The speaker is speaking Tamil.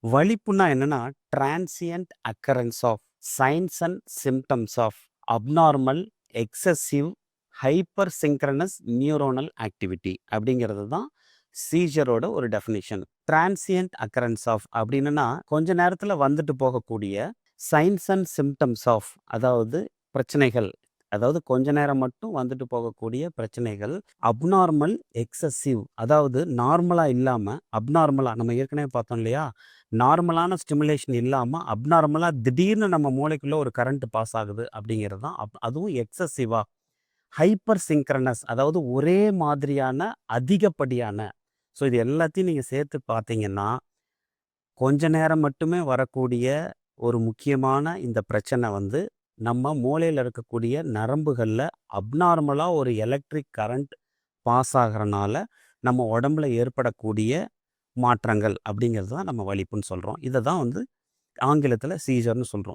வலிப்புன்னா என்னன்னா, transient occurrence of signs and symptoms of abnormal, excessive, hyper synchronous neuronal activity அப்படிங்கிறது தான் சீஜரோட ஒரு டெஃபினிஷன். டிரான்சியன்ட் அக்கரன்ஸ் ஆஃப் அப்படின்னா, கொஞ்ச நேரத்துல வந்துட்டு போகக்கூடிய சைன்ஸ் அண்ட் சிம்ப்டம்ஸ் ஆஃப் அதாவது பிரச்சனைகள். அதாவது கொஞ்ச நேரம் மட்டும் வந்துட்டு போகக்கூடிய பிரச்சனைகள். அப்நார்மல், எக்ஸசிவ் அதாவது நார்மலா இல்லாம, அப்நார்மலா நம்ம ஏற்கனவே பார்த்தோம் இல்லையா? நார்மலான ஸ்டிமுலேஷன் இல்லாம, அப்நார்மலா திடீர்னு நம்ம மூளைக்குள்ள ஒரு கரண்ட் பாஸ் ஆகுது அப்படிங்கிறது தான். அதுவும் எக்ஸசிவா, ஹைப்பர் சிங்க்ரனஸ் அதாவது ஒரே மாதிரியான அதிகப்படியான. ஸோ இது எல்லாத்தையும் நீங்க சேர்த்து பார்த்தீங்கன்னா, கொஞ்ச நேரம் மட்டுமே வரக்கூடிய ஒரு முக்கியமான இந்த பிரச்சனை வந்து, நம்ம மூளையில இருக்கக்கூடிய நரம்புகள்ல அப்நார்மலா ஒரு எலக்ட்ரிக் கரண்ட் பாஸ் ஆகுறனால, நம்ம உடம்புல ஏற்படக்கூடிய மாற்றங்கள் அப்படிங்கிறது தான் நம்ம வலிப்புன்னு சொல்றோம். இத தான் வந்து ஆங்கிலத்தில சீஜர்ன்னு சொல்றோம்.